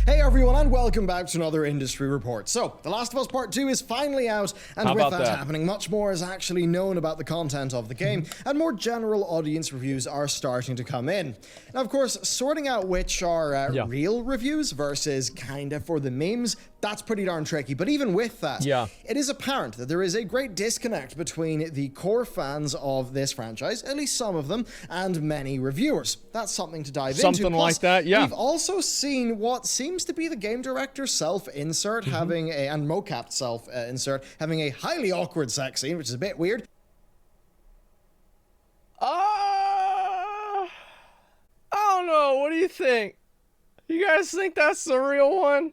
Hey everyone, and welcome back to another industry report. So, The Last of Us Part 2 is finally out, and with that happening, much more is actually known about the content of the game, and more general audience reviews are starting to come in. Now, of course, sorting out which are real reviews versus kinda for the memes, that's pretty darn tricky. But even with that, it is apparent that there is a great disconnect between the core fans of this franchise, at least some of them, and many reviewers. That's something to dive into. Something like that, yeah. We've also seen what seems to be the game director's self-insert having a, and mocap self-insert, having a highly awkward sex scene, which is a bit weird. I don't know. What do you think? You guys think that's the real one?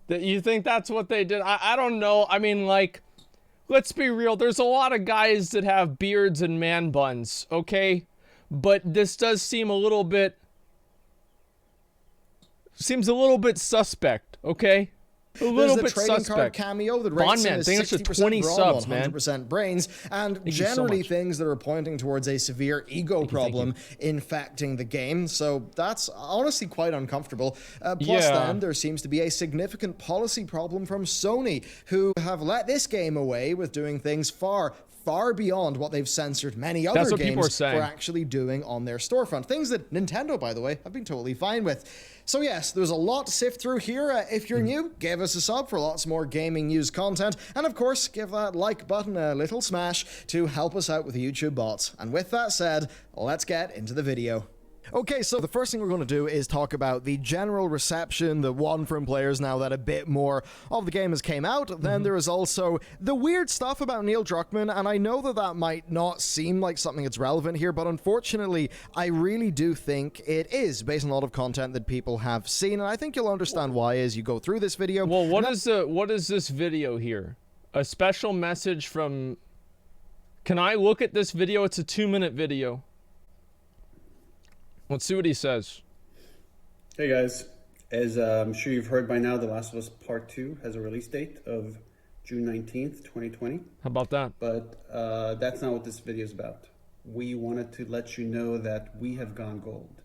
That you think that's what they did? I don't know. I mean, like, let's be real. There's a lot of guys that have beards and man buns, okay? But this does seem a little bit... seems a little bit suspect, okay? A little bit suspect. There's the trading card cameo that rates him as 60% brawn, 100% brains, and generally things that are pointing towards a severe ego problem infecting the game. So that's honestly quite uncomfortable. Plus then, there seems to be a significant policy problem from Sony, who have let this game away with doing things far beyond what they've censored many other games for actually doing on their storefront. Things that Nintendo, by the way, have been totally fine with. So yes, there's a lot to sift through here. If you're new, give us a sub for lots more gaming news content. And of course, give that like button a little smash to help us out with the YouTube bots. And with that said, let's get into the video. Okay, so the first thing we're going to do is talk about the general reception that won from players now that a bit more of the game has came out. Then there is also the weird stuff about Neil Druckmann, and I know that that might not seem like something that's relevant here, but unfortunately, I really do think it is, based on a lot of content that people have seen, and I think you'll understand why as you go through this video. Well, what is this video here? A special message from... Can I look at this video? It's a 2-minute video. Let's see what he says. Hey guys, as I'm sure you've heard by now, The Last of Us Part 2 has a release date of June 19th, 2020. How about that? But that's not what this video is about. We wanted to let you know that we have gone gold.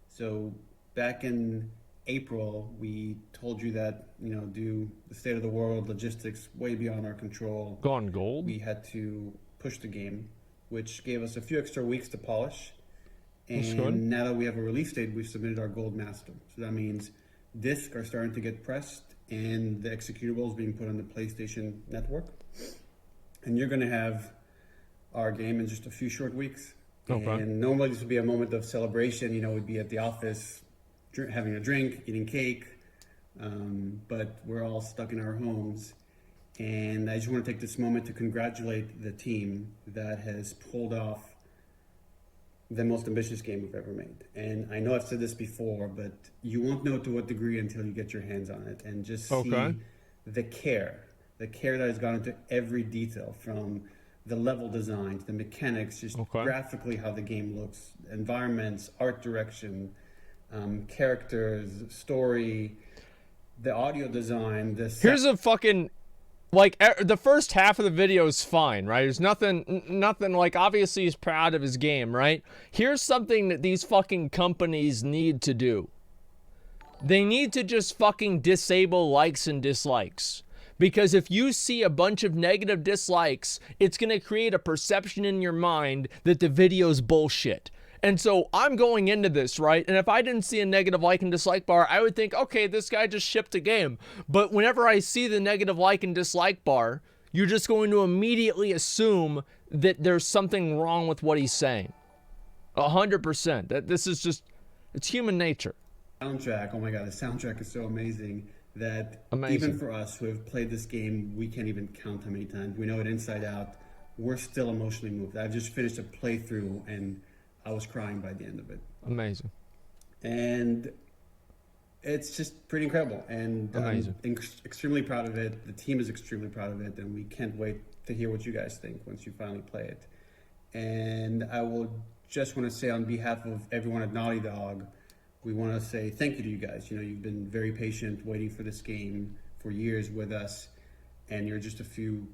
So back in April, we told you that, you know, due the state of the world, logistics way beyond our control. Gone gold? We had to push the game, which gave us a few extra weeks to polish. And now that we have a release date, we've submitted our gold master. So that means discs are starting to get pressed and the executable is being put on the PlayStation Network. And you're going to have our game in just a few short weeks. Okay. And normally this would be a moment of celebration. You know, we'd be at the office having a drink, eating cake. But we're all stuck in our homes. And I just want to take this moment to congratulate the team that has pulled off the most ambitious game we've ever made. And I know I've said this before, but you won't know to what degree until you get your hands on it and just see the care that has gone into every detail, from the level design to the mechanics, just graphically how the game looks, environments, art direction, characters, story, the audio design. Here's a fucking... Like, the first half of the video is fine, right? There's nothing, like, obviously he's proud of his game, right? Here's something that these fucking companies need to do. They need to just fucking disable likes and dislikes. Because if you see a bunch of negative dislikes, it's going to create a perception in your mind that the video's bullshit. And so I'm going into this, right? And if I didn't see a negative like and dislike bar, I would think, okay, this guy just shipped a game. But whenever I see the negative like and dislike bar, you're just going to immediately assume that there's something wrong with what he's saying. 100%. That this is just, it's human nature. Soundtrack, oh my God, the soundtrack is so amazing that even for us who have played this game, we can't even count how many times. We know it inside out. We're still emotionally moved. I've just finished a playthrough and I was crying by the end of it. Amazing. And it's just pretty incredible. And I'm extremely proud of it. The team is extremely proud of it. And we can't wait to hear what you guys think once you finally play it. And I will just want to say on behalf of everyone at Naughty Dog, we want to say thank you to you guys. You know, you've been very patient waiting for this game for years with us. And you're just a few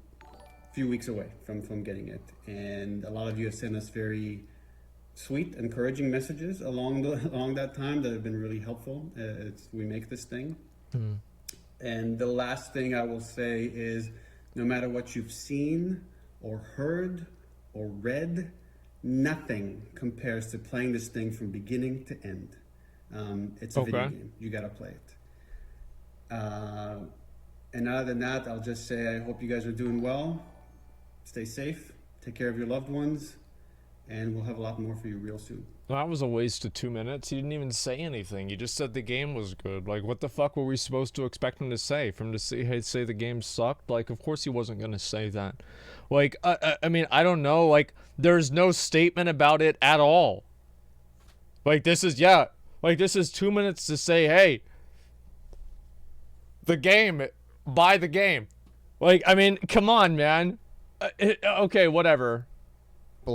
weeks away from getting it. And a lot of you have sent us very sweet, encouraging messages along that time that have been really helpful. We make this thing. And the last thing I will say is, no matter what you've seen or heard or read, nothing compares to playing this thing from beginning to end. It's a video game. You got to play it. And other than that, I'll just say I hope you guys are doing well. Stay safe. Take care of your loved ones. And we'll have a lot more for you real soon. That was a waste of 2 minutes. He didn't even say anything. He just said the game was good. Like, what the fuck were we supposed to expect him to say? For him to say the game sucked? Like, of course he wasn't going to say that. Like, I mean, I don't know. Like, there's no statement about it at all. Like, this is 2 minutes to say, hey, buy the game. Like, I mean, come on, man. Okay, whatever.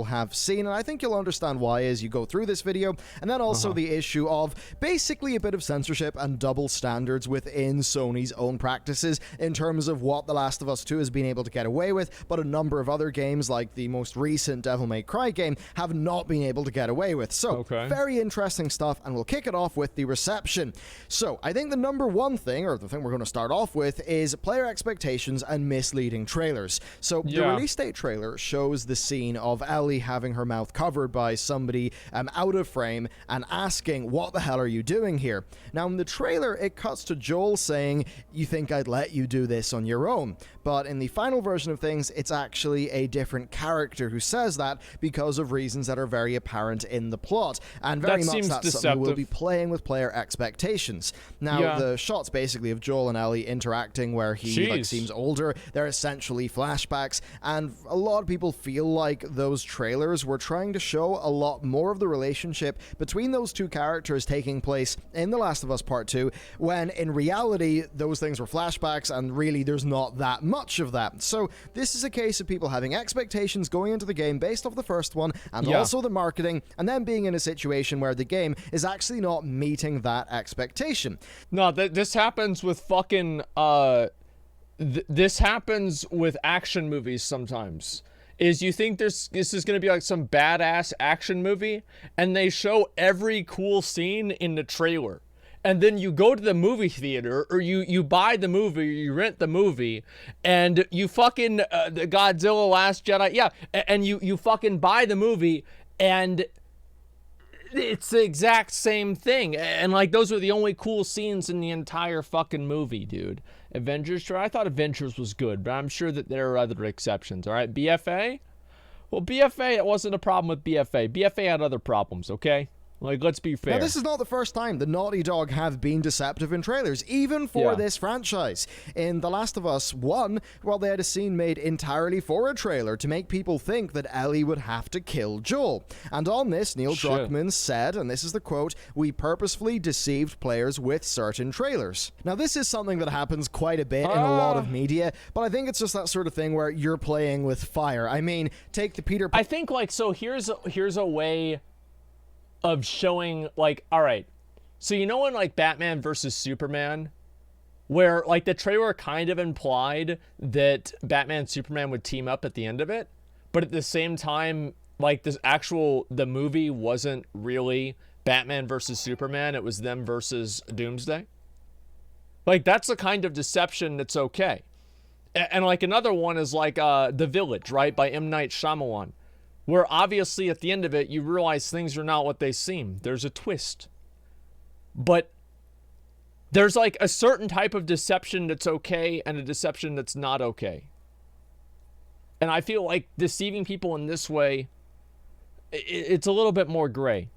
Have seen, and I think you'll understand why as you go through this video. And then also the issue of basically a bit of censorship and double standards within Sony's own practices in terms of what The Last of Us 2 has been able to get away with, but a number of other games like the most recent Devil May Cry game have not been able to get away with. So very interesting stuff, and we'll kick it off with the reception. So I think the number one thing, or the thing we're going to start off with, is player expectations and misleading trailers. So the release date trailer shows the scene of Ellie having her mouth covered by somebody out of frame and asking, what the hell are you doing here? Now in the trailer it cuts to Joel saying, you think I'd let you do this on your own? But in the final version of things, it's actually a different character who says that because of reasons that are very apparent in the plot, and very much that's something we'll be playing with player expectations. Now the shots basically of Joel and Ellie interacting where he seems older, they're essentially flashbacks, and a lot of people feel like those trailers were trying to show a lot more of the relationship between those two characters taking place in The Last of Us Part 2, when in reality those things were flashbacks and really there's not that much of that. So this is a case of people having expectations going into the game based off the first one and also the marketing, and then being in a situation where the game is actually not meeting that expectation. No, this happens with fucking this happens with action movies sometimes. Is you think this is going to be like some badass action movie, and they show every cool scene in the trailer. And then you go to the movie theater, or you buy the movie, or you rent the movie, and you fucking, the Godzilla Last Jedi, and you fucking buy the movie, and it's the exact same thing. And like, those were the only cool scenes in the entire fucking movie, dude. Avengers, I thought Avengers was good, but I'm sure that there are other exceptions, all right? BFA? Well, BFA, it wasn't a problem with BFA. BFA had other problems, okay? Like, let's be fair. Now, this is not the first time the Naughty Dog have been deceptive in trailers, even for this franchise. In The Last of Us 1, well, they had a scene made entirely for a trailer to make people think that Ellie would have to kill Joel. And on this, Neil Druckmann said, and this is the quote, "We purposefully deceived players with certain trailers." Now, this is something that happens quite a bit in a lot of media, but I think it's just that sort of thing where you're playing with fire. I mean, take the Peter... I think, like, so here's a way of showing, like, all right, so you know in like Batman versus Superman, where like the trailer kind of implied that Batman and Superman would team up at the end of it, but at the same time, like the movie wasn't really Batman versus Superman, it was them versus Doomsday. Like, that's the kind of deception that's okay. And like another one is like The Village, right, by M. Night Shyamalan, where obviously at the end of it, you realize things are not what they seem. There's a twist. But there's like a certain type of deception that's okay and a deception that's not okay. And I feel like deceiving people in this way, it's a little bit more gray.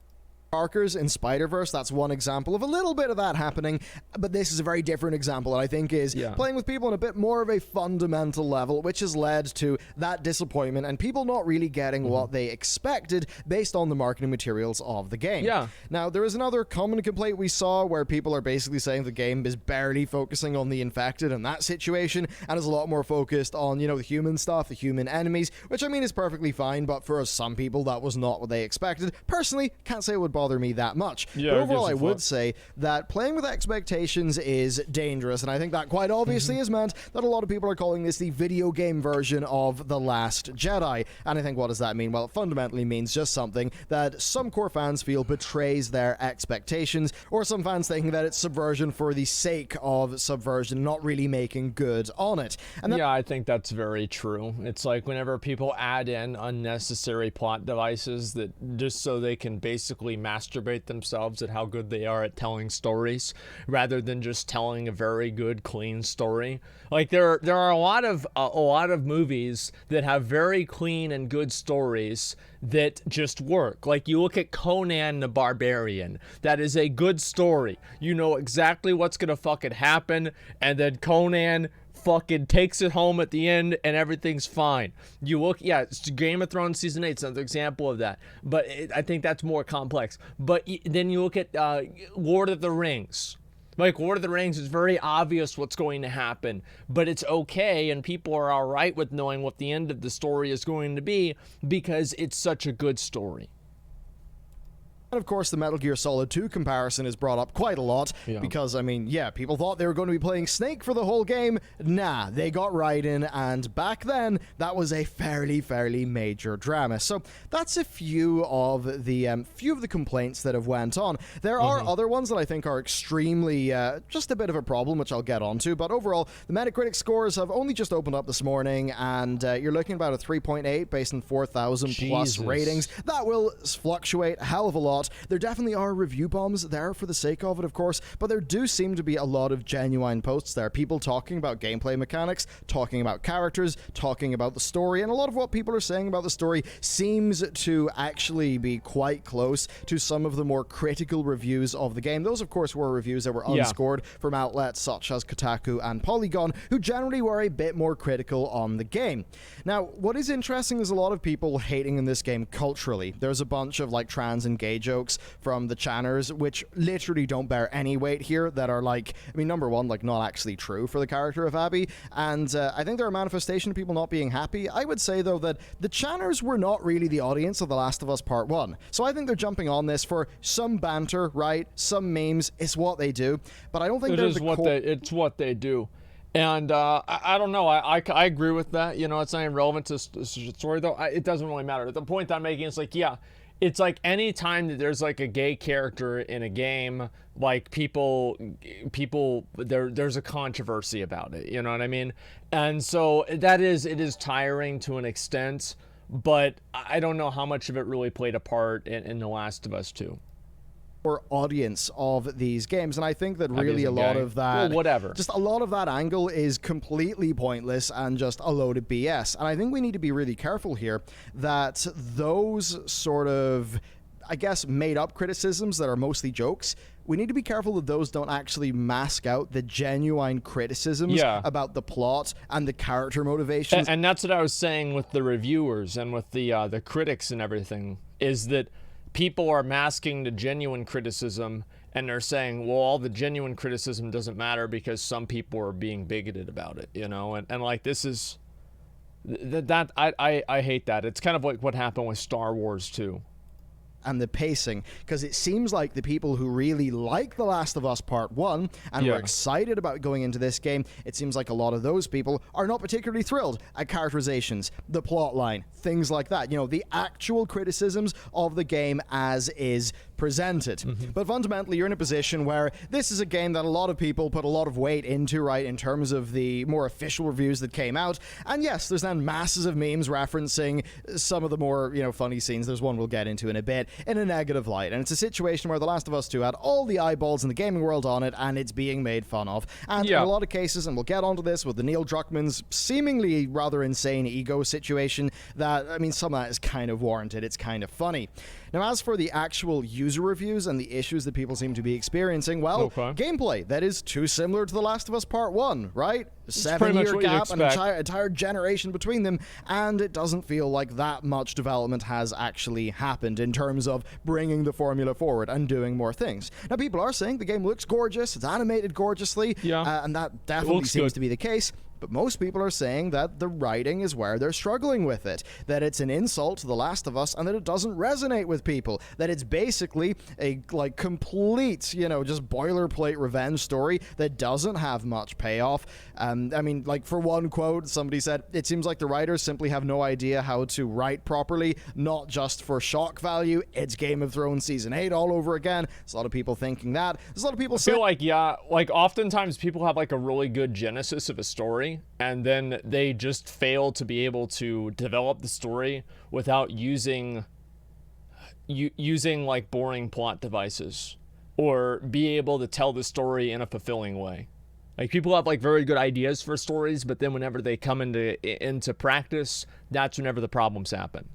Markers in Spider-Verse, that's one example of a little bit of that happening, but this is a very different example that I think is playing with people on a bit more of a fundamental level, which has led to that disappointment and people not really getting what they expected based on the marketing materials of the game. Now, there is another common complaint we saw where people are basically saying the game is barely focusing on the infected and that situation, and is a lot more focused on, you know, the human stuff, the human enemies, which I mean is perfectly fine, but for some people that was not what they expected. Personally, can't say it would bother bother me that much. Yeah, but overall, I would say that playing with expectations is dangerous, and I think that quite obviously has meant that a lot of people are calling this the video game version of The Last Jedi. And I think, what does that mean? Well, it fundamentally means just something that some core fans feel betrays their expectations, or some fans thinking that it's subversion for the sake of subversion, not really making good on it. And yeah, I think that's very true. It's like whenever people add in unnecessary plot devices that just so they can basically masturbate themselves at how good they are at telling stories, rather than just telling a very good, clean story. Like there are a lot of movies that have very clean and good stories that just work. Like you look at Conan the Barbarian. That is a good story. You know exactly what's gonna fucking happen, and then Conan fucking takes it home at the end and everything's fine. You look, yeah, it's Game of Thrones season 8 is another example of that, but I think that's more complex. But then you look at Lord of the Rings. Like, Lord of the Rings is very obvious what's going to happen, but it's okay, and people are all right with knowing what the end of the story is going to be because it's such a good story. And of course, the Metal Gear Solid 2 comparison is brought up quite a lot because, I mean, yeah, people thought they were going to be playing Snake for the whole game. Nah, they got Raiden, and back then, that was a fairly major drama. So that's a few of the complaints that have went on. There are other ones that I think are extremely, just a bit of a problem, which I'll get onto. But overall, the Metacritic scores have only just opened up this morning, and you're looking at about a 3.8 based on 4,000 plus ratings. That will fluctuate a hell of a lot. There definitely are review bombs there for the sake of it, of course, but there do seem to be a lot of genuine posts there. People talking about gameplay mechanics, talking about characters, talking about the story, and a lot of what people are saying about the story seems to actually be quite close to some of the more critical reviews of the game. Those, of course, were reviews that were unscored from outlets such as Kotaku and Polygon, who generally were a bit more critical on the game. Now, what is interesting is a lot of people hating in this game culturally. There's a bunch of, like, trans and gay jokes from the channers, which literally don't bear any weight here, that are like, I mean, number one, like, not actually true for the character of Abby, and I think they're a manifestation of people not being happy. I would say, though, that the channers were not really the audience of The Last of Us Part 1, so I think they're jumping on this for some banter, right? Some memes. It's what they do, but I don't think it's what they do. And I don't know. I agree with that. You know, it's not even relevant to the story, though. It doesn't really matter. The point I'm making is, like, yeah, it's like any time that there's like a gay character in a game, like people there's a controversy about it. You know what I mean? And so it is tiring to an extent, but I don't know how much of it really played a part in The Last of Us 2. Or audience of these games, and I think that really a lot of that, just a lot of that angle is completely pointless and just a load of BS. And I think we need to be really careful here that those sort of, I guess, made up criticisms that are mostly jokes, we need to be careful that those don't actually mask out the genuine criticisms about the plot and the character motivations. And that's what I was saying with the reviewers and with the critics and everything, is that people are masking the genuine criticism, and they're saying, well, all the genuine criticism doesn't matter because some people are being bigoted about it, you know? And like, this is... I hate that. It's kind of like what happened with Star Wars 2. And the pacing, because it seems like the people who really like The Last of Us Part 1 and were excited about going into this game, it seems like a lot of those people are not particularly thrilled at characterizations, the plot line, things like that. You know, the actual criticisms of the game as is presented. But fundamentally, you're in a position where this is a game that a lot of people put a lot of weight into, right, in terms of the more official reviews that came out. And yes, there's then masses of memes referencing some of the more, you know, funny scenes. There's one we'll get into in a bit, in a negative light. And it's a situation where The Last of Us 2 had all the eyeballs in the gaming world on it, and it's being made fun of. And in a lot of cases, and we'll get onto this with the Neil Druckmann's seemingly rather insane ego situation, that, I mean, some of that is kind of warranted. It's kind of funny. Now, as for the actual user reviews and the issues that people seem to be experiencing, well, gameplay that is too similar to The Last of Us Part 1, right? 7-year gap, an entire generation between them, and it doesn't feel like that much development has actually happened in terms of bringing the formula forward and doing more things. Now, people are saying the game looks gorgeous, it's animated gorgeously, and that definitely seems to be the case. but most people are saying that the writing is where they're struggling with it, that it's an insult to The Last of Us, and that it doesn't resonate with people, that it's basically a like complete, you know, just boilerplate revenge story that doesn't have much payoff. I mean, like, for one quote, somebody said, it seems like the writers simply have no idea how to write properly, not just for shock value. It's Game of Thrones season 8 all over again. There's a lot of people thinking that. There's a lot of people saying, I feel like, yeah, like oftentimes people have like a really good genesis of a story, and then they just fail to be able to develop the story without using like boring plot devices, or be able to tell the story in a fulfilling way. Like, people have like very good ideas for stories, but then whenever they come into practice, that's whenever the problems happen.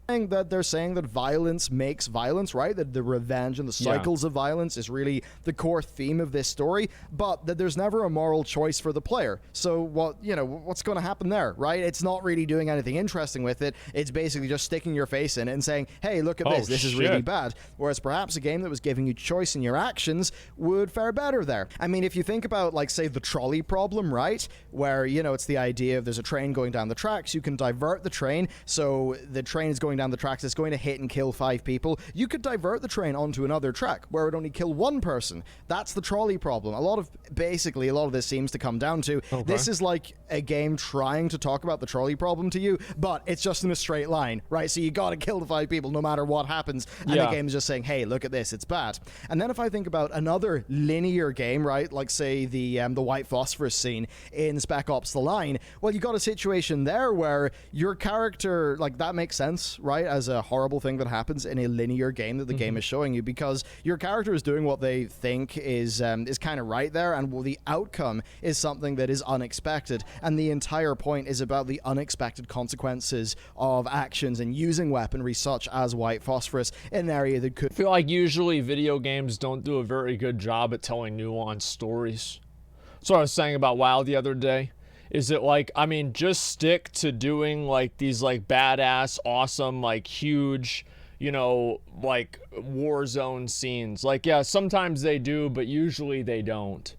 That they're saying that violence makes violence, right? That the revenge and the cycles of violence is really the core theme of this story, but that there's never a moral choice for the player. So what's going to happen there, right? It's not really doing anything interesting with it. It's basically just sticking your face in it and saying, hey, look at this. This is really bad. Whereas perhaps a game that was giving you choice in your actions would fare better there. I mean, if you think about, like, say, the trolley problem, right? Where, you know, it's the idea of there's a train going down the tracks. You can divert the train. So the train is going down the tracks, it's going to hit and kill 5 people. You could divert the train onto another track where it only kill 1 person. That's the trolley problem. A lot of this seems to come down to, this is like a game trying to talk about the trolley problem to you, but it's just in a straight line, right? So you gotta kill the 5 people no matter what happens, and the game is just saying, hey, look at this, it's bad. And then if I think about another linear game, right, like say the white phosphorus scene in Spec Ops: The Line, well, you got a situation there where your character, like, that makes sense, right, as a horrible thing that happens in a linear game that the game is showing you, because your character is doing what they think is kind of right there, and the outcome is something that is unexpected, and the entire point is about the unexpected consequences of actions and using weaponry such as white phosphorus in an area that could... I feel like usually video games don't do a very good job at telling nuanced stories. That's what I was saying about WoW the other day. Is it like, I mean, just stick to doing like these like badass, awesome, like huge, you know, like war zone scenes. Like, yeah, sometimes they do, but usually they don't.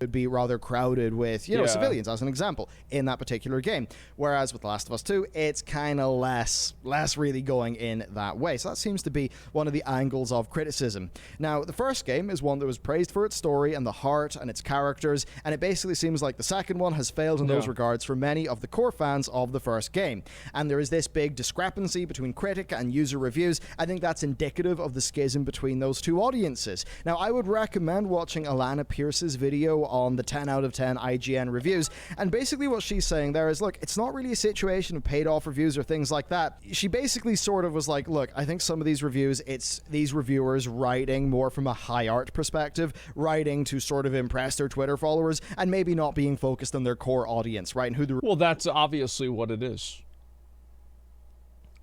Would be rather crowded with, you know, civilians, as an example, in that particular game. Whereas with The Last of Us 2, it's kind of less really going in that way. So that seems to be one of the angles of criticism. Now, the first game is one that was praised for its story and the heart and its characters, and it basically seems like the second one has failed in those regards for many of the core fans of the first game. And there is this big discrepancy between critic and user reviews. I think that's indicative of the schism between those two audiences. Now, I would recommend watching Alana Pierce's video on the 10 out of 10 IGN reviews, and basically what she's saying there is, look, it's not really a situation of paid off reviews or things like that. She basically sort of was like, look, I think some of these reviews, it's these reviewers writing more from a high art perspective, writing to sort of impress their Twitter followers, and maybe not being focused on their core audience, right? And who the... Well, that's obviously what it is.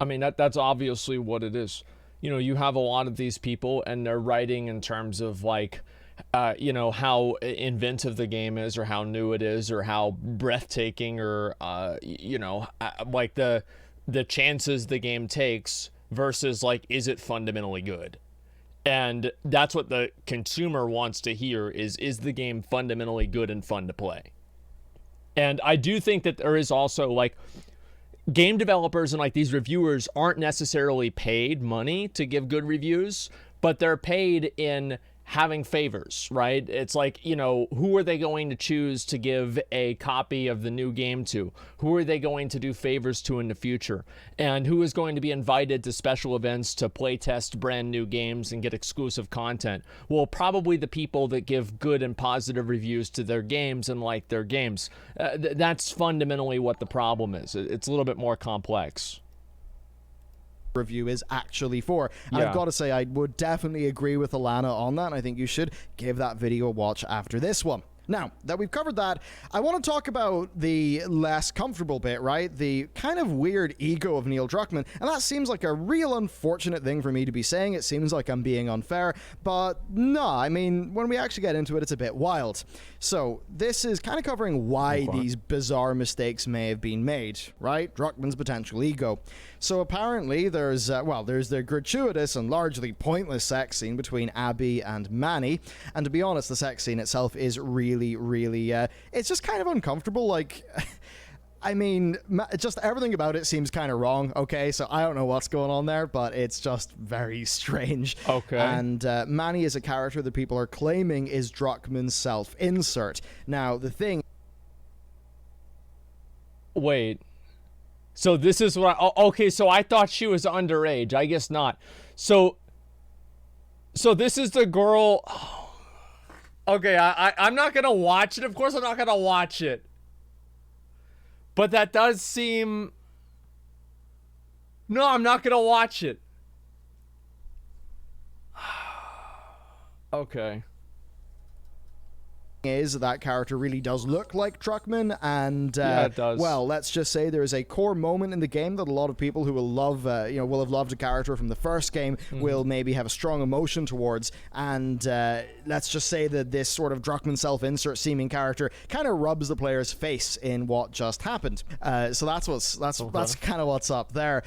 I mean, that's obviously what it is. You know, you have a lot of these people, and they're writing in terms of like, you know, how inventive the game is, or how new it is, or how breathtaking, or you know, like the chances the game takes versus like, is it fundamentally good? And that's what the consumer wants to hear, is the game fundamentally good and fun to play? And I do think that there is also like, game developers and like these reviewers aren't necessarily paid money to give good reviews, but they're paid in having favors, right? It's like, you know, who are they going to choose to give a copy of the new game to? Who are they going to do favors to in the future? And who is going to be invited to special events to play test brand new games and get exclusive content? Well, probably the people that give good and positive reviews to their games and like their games. That's fundamentally what the problem is. It's a little bit more complex. Review is actually for. And I've got to say, I would definitely agree with Alana on that, and I think you should give that video a watch after this one. Now, that we've covered that, I want to talk about the less comfortable bit, right? The kind of weird ego of Neil Druckmann, and that seems like a real unfortunate thing for me to be saying. It seems like I'm being unfair, but no, I mean, when we actually get into it, it's a bit wild. So, this is kind of covering why these bizarre mistakes may have been made, right? Druckmann's potential ego. So apparently there's the gratuitous and largely pointless sex scene between Abby and Manny. And to be honest, the sex scene itself is really, really, it's just kind of uncomfortable. Like, I mean, just everything about it seems kind of wrong, okay? So I don't know what's going on there, but it's just very strange. Okay. And Manny is a character that people are claiming is Druckmann's self-insert. Now, the thing... Wait. So this is what okay, so I thought she was underage. I guess not. So this is the girl... Okay, I'm not going to watch it. Of course I'm not going to watch it. But that does seem... No, I'm not going to watch it. Okay. Is that character really does look like Druckmann, and yeah, it does. Well, let's just say there is a core moment in the game that a lot of people who will love, will have loved a character from the first game will maybe have a strong emotion towards, and let's just say that this sort of Druckmann self-insert seeming character kind of rubs the player's face in what just happened. So that's kind of what's up there.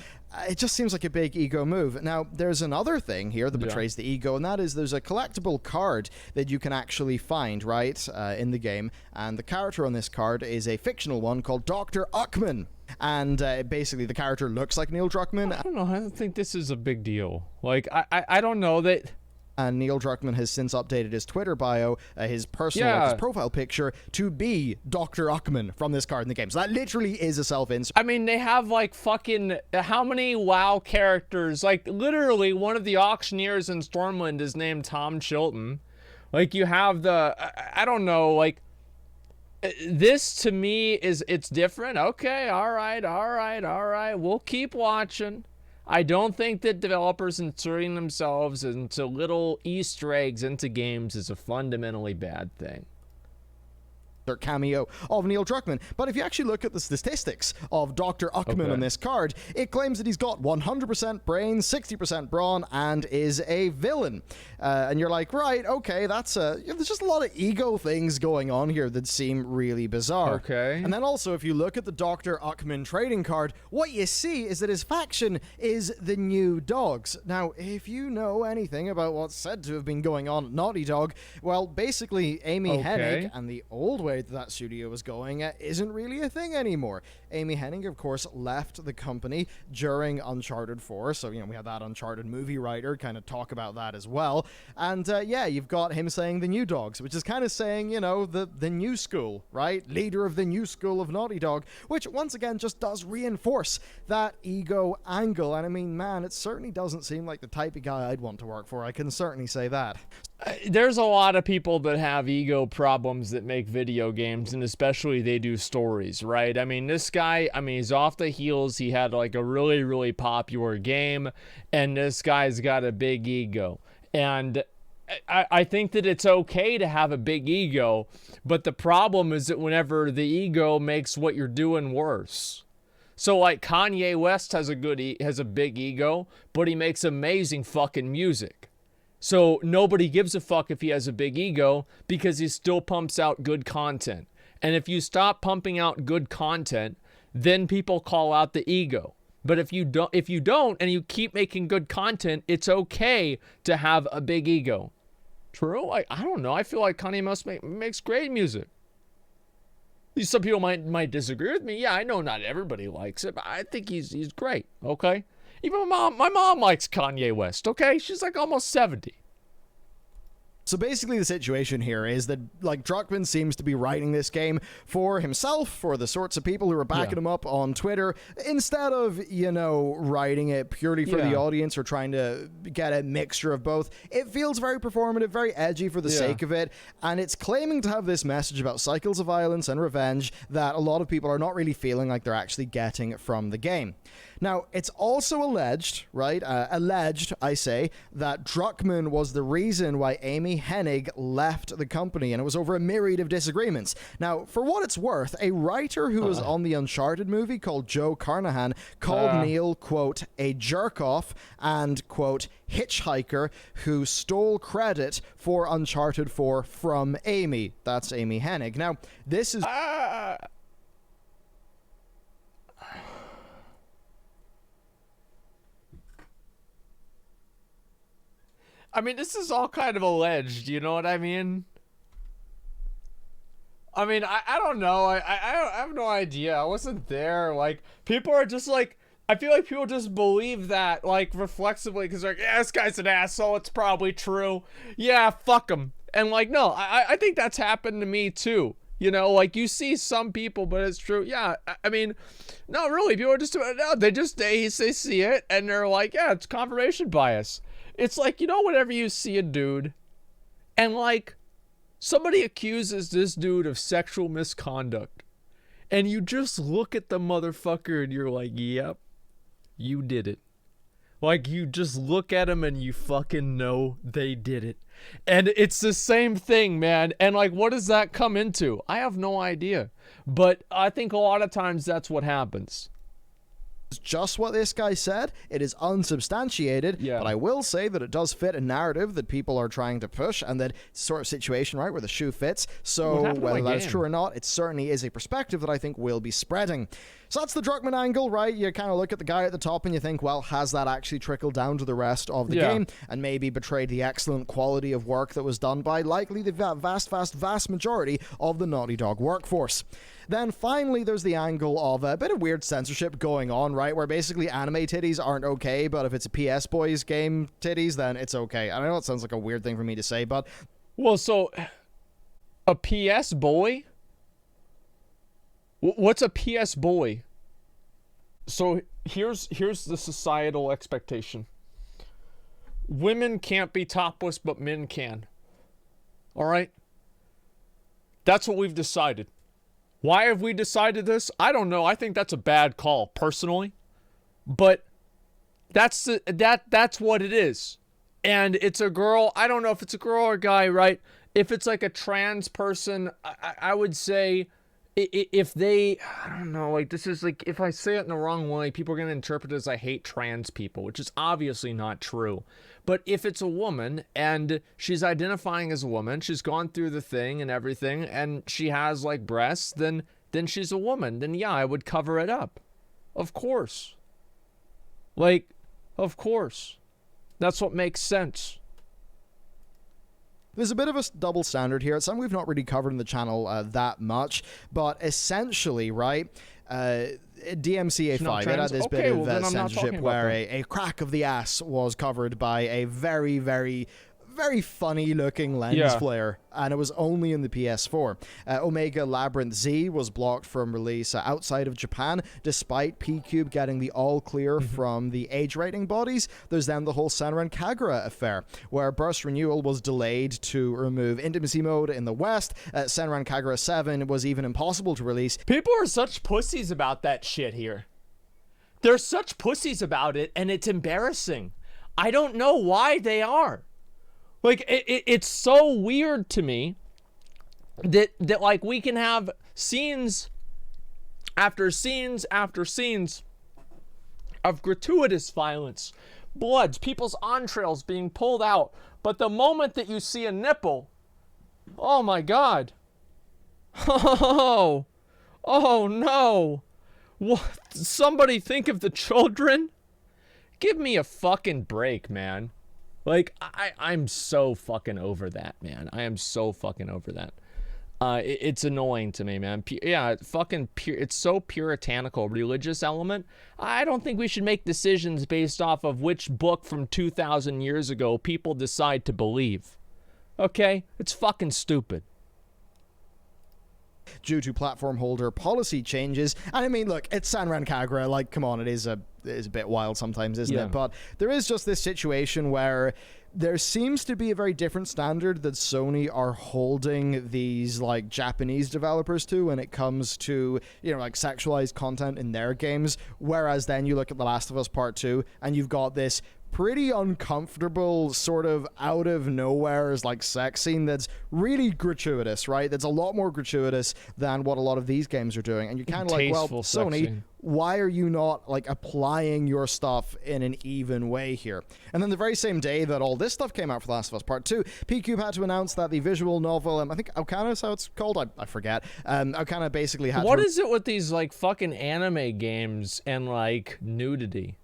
It just seems like a big ego move. Now, there's another thing here that betrays the ego, and that is there's a collectible card that you can actually find, right, in the game. And the character on this card is a fictional one called Dr. Uckman. And basically, the character looks like Neil Druckmann. I don't know. I don't think this is a big deal. Like, I don't know that... And Neil Druckmann has since updated his Twitter bio, his personal his profile picture, to be Dr. Uckman from this card in the game. So that literally is a self-insert. I mean, they have like fucking how many WoW characters? Like literally, one of the auctioneers in Stormwind is named Tom Chilton. Like you have the I don't know. Like this to me it's different. Okay, all right. We'll keep watching. I don't think that developers inserting themselves into little Easter eggs into games is a fundamentally bad thing. Their cameo of Neil Druckmann. But if you actually look at the statistics of Dr. Uckman on this card, it claims that he's got 100% brains, 60% brawn, and is a villain. And you're like, right, okay, there's just a lot of ego things going on here that seem really bizarre. Okay. And then also, if you look at the Dr. Uckman trading card, what you see is that his faction is the New Dogs. Now, if you know anything about what's said to have been going on at Naughty Dog, well, basically, Amy Hennig and the old way that studio was going isn't really a thing anymore. Amy Hennig, of course, left the company during Uncharted 4, so, we had that Uncharted movie writer kind of talk about that as well. And, you've got him saying the New Dogs, which is kind of saying, the new school, right? Leader of the new school of Naughty Dog, which, once again, just does reinforce that ego angle. And, I mean, man, it certainly doesn't seem like the type of guy I'd want to work for. I can certainly say that. There's a lot of people that have ego problems that make video games, and especially they do stories, right? I mean, this guy, he's off the heels. He had like a really, really popular game, and this guy's got a big ego. And I think that it's okay to have a big ego, but the problem is that whenever the ego makes what you're doing worse. So like Kanye West has a big ego, but he makes amazing fucking music. So nobody gives a fuck if he has a big ego because he still pumps out good content. And if you stop pumping out good content, then people call out the ego. But if you don't and you keep making good content, it's okay to have a big ego. True? I don't know. I feel like Kanye West makes great music. Some people might disagree with me. Yeah, I know not everybody likes it, but I think he's great. Okay? Even my mom likes Kanye West, okay? She's like almost 70. So basically the situation here is that, like, Druckmann seems to be writing this game for himself, for the sorts of people who are backing him up on Twitter, instead of, writing it purely for the audience or trying to get a mixture of both. It feels very performative, very edgy for the sake of it, and it's claiming to have this message about cycles of violence and revenge that a lot of people are not really feeling like they're actually getting from the game. Now, it's also alleged, right, I say, that Druckmann was the reason why Amy Hennig left the company, and it was over a myriad of disagreements. Now, for what it's worth, a writer who was on the Uncharted movie called Joe Carnahan called Neil, quote, a jerk-off and, quote, hitchhiker who stole credit for Uncharted 4 from Amy. That's Amy Hennig. Now, this is... I mean, this is all kind of alleged, you know what I mean? I mean, I don't know. I have no idea. I wasn't there. Like, people are just like, I feel like people just believe that, like, reflexively, because they're like, yeah, this guy's an asshole. It's probably true. Yeah, fuck him. And, like, no, I think that's happened to me, too. You know, like, you see some people, but it's true. Yeah, I mean, no, really, people are just, no, they see it, and they're like, yeah, it's confirmation bias. It's like, you know, whenever you see a dude, and, like, somebody accuses this dude of sexual misconduct, and you just look at the motherfucker, and you're like, yep, you did it. Like, you just look at him, and you fucking know they did it. And it's the same thing, man. And, like, what does that come into? I have no idea. But I think a lot of times that's what happens. Just what this guy said. It is unsubstantiated, but I will say that it does fit a narrative that people are trying to push, and that sort of situation, right, where the shoe fits. So whether that's true or not, it certainly is a perspective that I think will be spreading. So that's the Druckmann angle, right? You kind of look at the guy at the top and you think, well, has that actually trickled down to the rest of the game and maybe betrayed the excellent quality of work that was done by likely the vast majority of the Naughty Dog workforce? Then finally, there's the angle of a bit of weird censorship going on, right? Where basically anime titties aren't okay, but if it's a PS Boys game titties, then it's okay. I know it sounds like a weird thing for me to say, but... Well, so... a PS boy? What's a PS boy? So here's the societal expectation. Women can't be topless, but men can. All right? That's what we've decided. Why have we decided this? I don't know. I think that's a bad call, personally. But that's what it is. And it's a girl. I don't know if it's a girl or a guy, right? If it's like a trans person, I would say if they, I don't know, like this is like, if I say it in the wrong way, people are going to interpret it as I hate trans people, which is obviously not true. But if it's a woman and she's identifying as a woman, she's gone through the thing and everything, and she has like breasts, then she's a woman. Then yeah, I would cover it up. Of course. Like, of course. That's what makes sense. There's a bit of a double standard here. It's something we've not really covered in the channel that much, but essentially, right, DMCA 5, it had this bit of censorship where a crack of the ass was covered by a very, very, very funny looking lens flare, and it was only in the PS4. Omega Labyrinth Z was blocked from release outside of Japan, despite P-Cube getting the all clear from the age rating bodies. There's then the whole Senran Kagura affair, where Burst Renewal was delayed to remove intimacy mode in the West. Senran Kagura 7 was even impossible to release. People are such pussies about that shit here. They're such pussies about it, and it's embarrassing. I don't know why they are. Like, it's so weird to me that like we can have scenes after scenes after scenes of gratuitous violence, bloods, people's entrails being pulled out, but the moment that you see a nipple, oh my God, oh no, what? Somebody think of the children? Give me a fucking break, man. Like, I'm so fucking over that, man. I am so fucking over that. It's annoying to me, man. It's so puritanical, religious element. I don't think we should make decisions based off of which book from 2,000 years ago people decide to believe. Okay? It's fucking stupid. Due to platform holder policy changes. And I mean, look, it's Senran Kagura. Like, come on, it is a bit wild sometimes, isn't it? But there is just this situation where there seems to be a very different standard that Sony are holding these, like, Japanese developers to when it comes to, you know, like, sexualized content in their games. Whereas then you look at The Last of Us Part 2 and you've got this pretty uncomfortable, sort of out of nowhere, like sex scene that's really gratuitous, right? That's a lot more gratuitous than what a lot of these games are doing. And you're kind of like, well, Sony, why are you not like applying your stuff in an even way here? And then the very same day that all this stuff came out for The Last of Us Part 2, P-Cube had to announce that the visual novel, I think Okana is how it's called, I forget. Okana basically had What is it with these like fucking anime games and like nudity?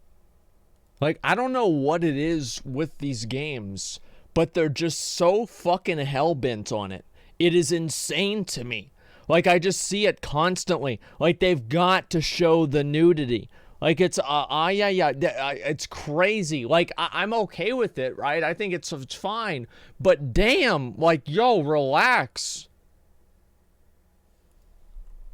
Like, I don't know what it is with these games, but they're just so fucking hell-bent on it. It is insane to me. Like, I just see it constantly. Like, they've got to show the nudity. Like, it's, it's crazy. Like, I'm okay with it, right? I think it's fine. But damn, like, yo, relax.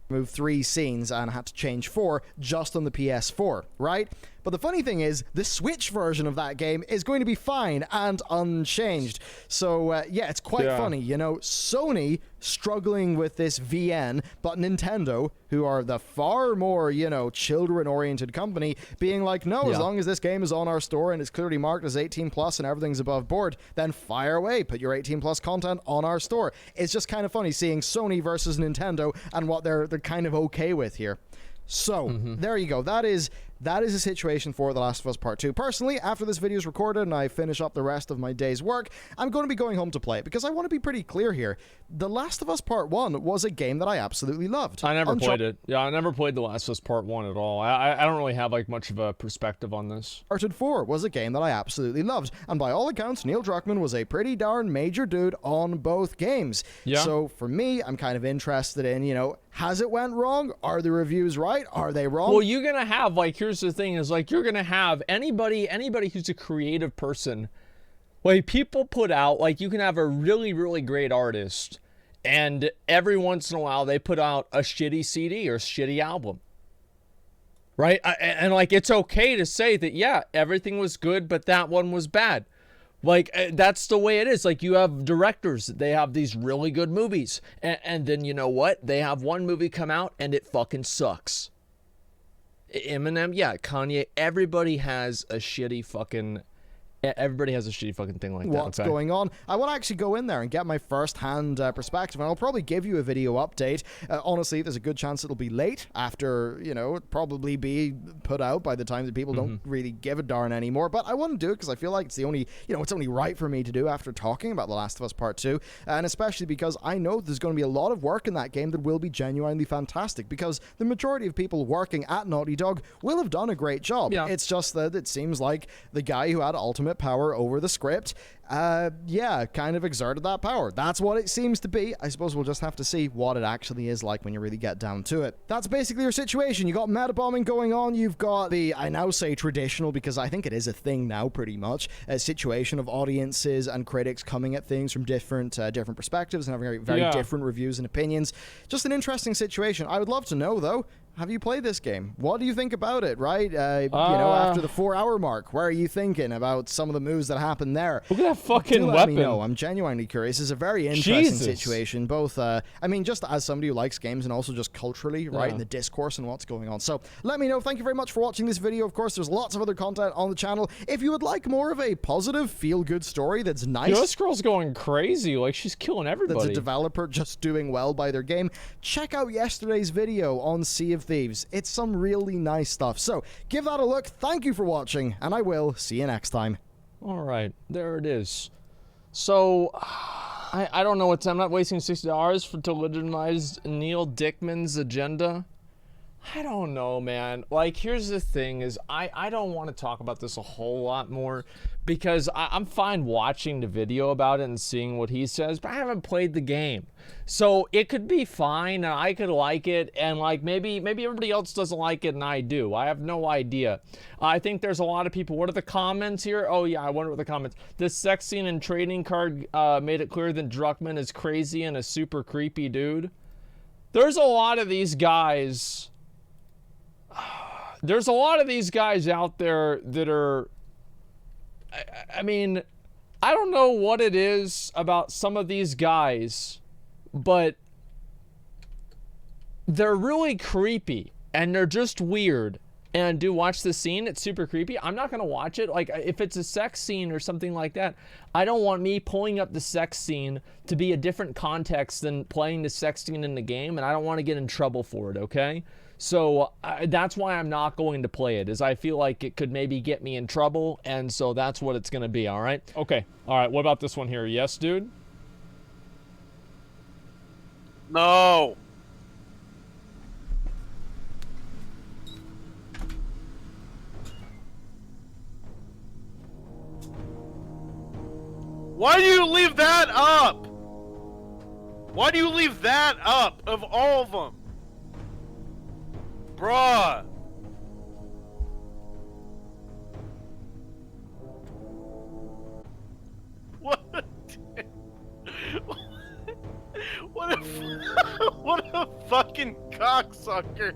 Remove 3 scenes and had to change 4 just on the PS4, right? But the funny thing is, the Switch version of that game is going to be fine and unchanged. So, yeah, it's quite funny. You know, Sony struggling with this VN, but Nintendo, who are the far more, you know, children-oriented company, being like, no, as long as this game is on our store and it's clearly marked as 18 plus and everything's above board, then fire away, put your 18 plus content on our store. It's just kind of funny seeing Sony versus Nintendo and what they're kind of okay with here. So, there you go. That is the situation for The Last of Us Part 2. Personally, after this video is recorded and I finish up the rest of my day's work, I'm going to be going home to play it, because I want to be pretty clear here. The Last of Us Part 1 was a game that I absolutely loved. I never played it. Yeah, I never played The Last of Us Part 1 at all. I don't really have, like, much of a perspective on this. Uncharted 4 was a game that I absolutely loved. And by all accounts, Neil Druckmann was a pretty darn major dude on both games. Yeah. So, for me, I'm kind of interested in, you know, has it went wrong? Are the reviews right? Are they wrong? Well, you're going to have, like, here's the thing, is, like, you're going to have anybody who's a creative person, like, people put out, like, you can have a really, really great artist, and every once in a while they put out a shitty CD or a shitty album, right? And like, it's okay to say that, yeah, everything was good, but that one was bad. Like, that's the way it is. Like, you have directors, they have these really good movies, and then, you know what? They have one movie come out, and it fucking sucks. Eminem, yeah, Kanye, everybody has a shitty fucking thing like that. What's going on? I want to actually go in there and get my first-hand perspective, and I'll probably give you a video update. Honestly, there's a good chance it'll be late after, you know, probably be put out by the time that people don't really give a darn anymore. But I want to do it because I feel like it's the only, you know, it's only right for me to do after talking about The Last of Us Part 2, and especially because I know there's going to be a lot of work in that game that will be genuinely fantastic, because the majority of people working at Naughty Dog will have done a great job. Yeah. It's just that it seems like the guy who had ultimate power over the script, kind of exerted that power. That's what it seems to be. I suppose we'll just have to see what it actually is like when you really get down to it. That's basically your situation. You got metabombing going on. You've got the, I now say traditional, because I think it is a thing now pretty much, a situation of audiences and critics coming at things from different perspectives and having very different reviews and opinions. Just an interesting situation. I would love to know, though, have you played this game? What do you think about it, right? You know, after the 4-hour mark, where are you thinking about some of the moves that happened there? Look at that fucking weapon. Let me know. I'm genuinely curious. It's a very interesting situation, both, I mean, just as somebody who likes games and also just culturally, right, in the discourse and what's going on. So let me know. Thank you very much for watching this video. Of course, there's lots of other content on the channel. If you would like more of a positive, feel-good story that's nice. Yo, this girl's going crazy. Like, she's killing everybody. That's a developer just doing well by their game. Check out yesterday's video on Sea of Thieves. It's some really nice stuff. So give that a look. Thank you for watching, and I will see you next time. All right, there it is. So, I don't know I'm not wasting $60 to legitimize Neil Dickman's agenda. I don't know, man. Like, here's the thing is, I don't want to talk about this a whole lot more, because I'm fine watching the video about it and seeing what he says, but I haven't played the game. So it could be fine, and I could like it, and like maybe everybody else doesn't like it and I do. I have no idea. I think there's a lot of people. What are the comments here? Oh yeah, I wonder what the comments. This sex scene and trading card made it clear that Druckmann is crazy and a super creepy dude. There's a lot of these guys. There's a lot of these guys out there that are, I mean, I don't know what it is about some of these guys, but they're really creepy and they're just weird. And do watch the scene, it's super creepy. I'm not gonna watch it. Like, if it's a sex scene or something like that, I don't want me pulling up the sex scene to be a different context than playing the sex scene in the game, and I don't want to get in trouble for it, okay? So that's why I'm not going to play it, is I feel like it could maybe get me in trouble, and so that's what it's gonna be, all right? Okay, all right, what about this one here? Yes, dude? No! Why do you leave that up? Why do you leave that up of all of them? Bruh. What a what a what a fucking cocksucker.